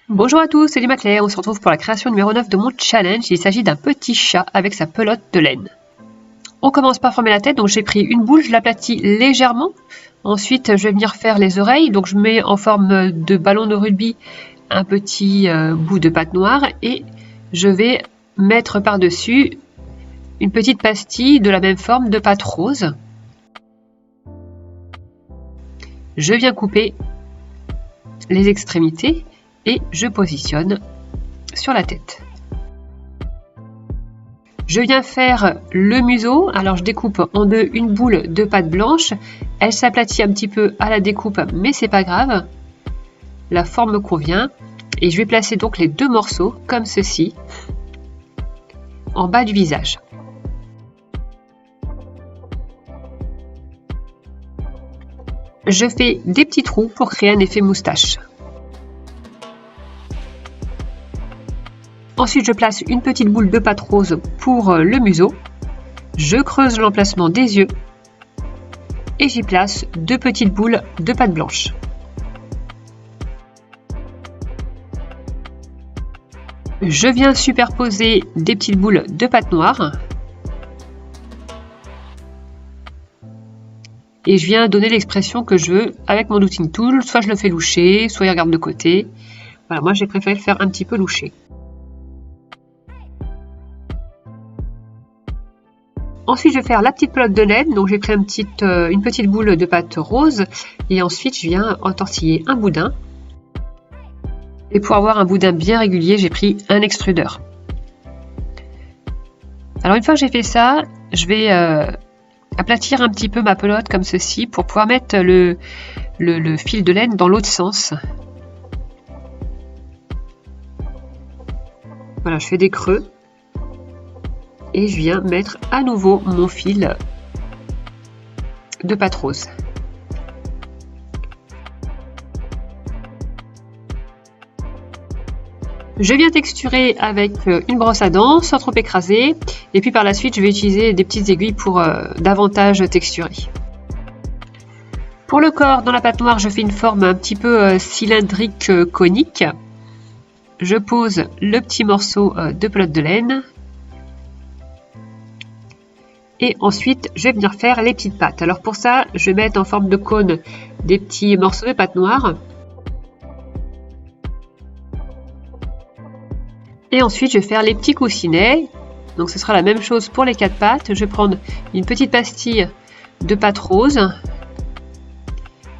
Bonjour à tous, c'est Lima Claire, on se retrouve pour la création numéro 9 de mon challenge. Il s'agit d'un petit chat avec sa pelote de laine. On commence par former la tête, donc j'ai pris une boule, je l'aplatis légèrement. Ensuite, je vais venir faire les oreilles, donc je mets en forme de ballon de rugby un petit bout de pâte noire et je vais mettre par-dessus une petite pastille de la même forme de pâte rose. Je viens couper les extrémités et je positionne sur la tête. Je viens faire le museau, alors je découpe en deux une boule de pâte blanche, elle s'aplatit un petit peu à la découpe mais c'est pas grave, la forme me convient et je vais placer donc les deux morceaux comme ceci en bas du visage. Je fais des petits trous pour créer un effet moustache. Ensuite, je place une petite boule de pâte rose pour le museau. Je creuse l'emplacement des yeux et j'y place deux petites boules de pâte blanche. Je viens superposer des petites boules de pâte noire et je viens donner l'expression que je veux avec mon Doodling Tool. Soit je le fais loucher, soit il regarde de côté. Voilà, moi j'ai préféré le faire un petit peu loucher. Ensuite, je vais faire la petite pelote de laine. Donc, j'ai pris une petite boule de pâte rose. Et ensuite, je viens entortiller un boudin. Et pour avoir un boudin bien régulier, j'ai pris un extrudeur. Alors, une fois que j'ai fait ça, je vais aplatir un petit peu ma pelote comme ceci pour pouvoir mettre le fil de laine dans l'autre sens. Voilà, je fais des creux. Et je viens mettre à nouveau mon fil de pâte rose. Je viens texturer avec une brosse à dents sans trop écraser et puis par la suite je vais utiliser des petites aiguilles pour davantage texturer. Pour le corps, dans la pâte noire, je fais une forme un petit peu cylindrique conique. Je pose le petit morceau de pelote de laine. Et ensuite, je vais venir faire les petites pattes. Alors pour ça, je vais mettre en forme de cône des petits morceaux de pâte noire. Et ensuite, je vais faire les petits coussinets. Donc ce sera la même chose pour les quatre pattes. Je vais prendre une petite pastille de pâte rose.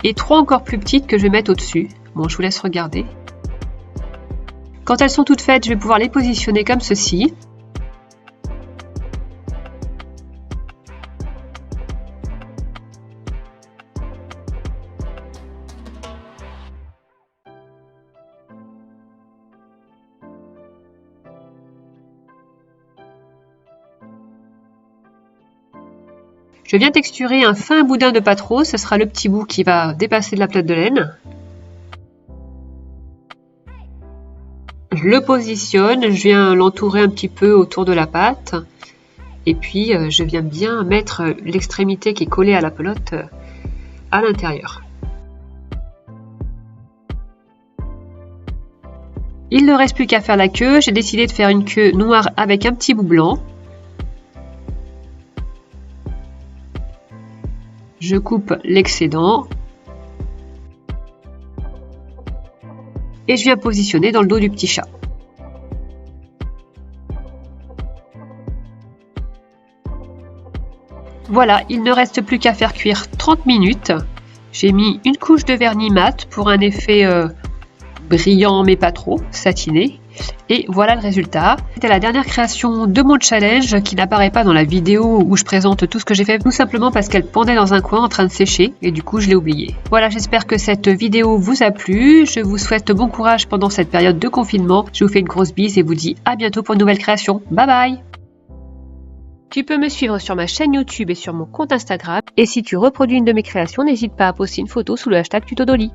Et trois encore plus petites que je vais mettre au-dessus. Bon, je vous laisse regarder. Quand elles sont toutes faites, je vais pouvoir les positionner comme ceci. Je viens texturer un fin boudin de pâte rose, ce sera le petit bout qui va dépasser de la pelote de laine. Je le positionne, je viens l'entourer un petit peu autour de la pâte. Et puis je viens bien mettre l'extrémité qui est collée à la pelote à l'intérieur. Il ne reste plus qu'à faire la queue. J'ai décidé de faire une queue noire avec un petit bout blanc. Je coupe l'excédent et je viens positionner dans le dos du petit chat. Voilà, il ne reste plus qu'à faire cuire 30 minutes. J'ai mis une couche de vernis mat pour un effet brillant mais pas trop, satiné. Et voilà le résultat. C'était la dernière création de mon challenge qui n'apparaît pas dans la vidéo où je présente tout ce que j'ai fait, tout simplement parce qu'elle pendait dans un coin en train de sécher et du coup je l'ai oubliée. Voilà, j'espère que cette vidéo vous a plu. Je vous souhaite bon courage pendant cette période de confinement. Je vous fais une grosse bise et vous dis à bientôt pour une nouvelle création. Bye bye! Tu peux me suivre sur ma chaîne YouTube et sur mon compte Instagram. Et si tu reproduis une de mes créations, n'hésite pas à poster une photo sous le hashtag TutoDolly.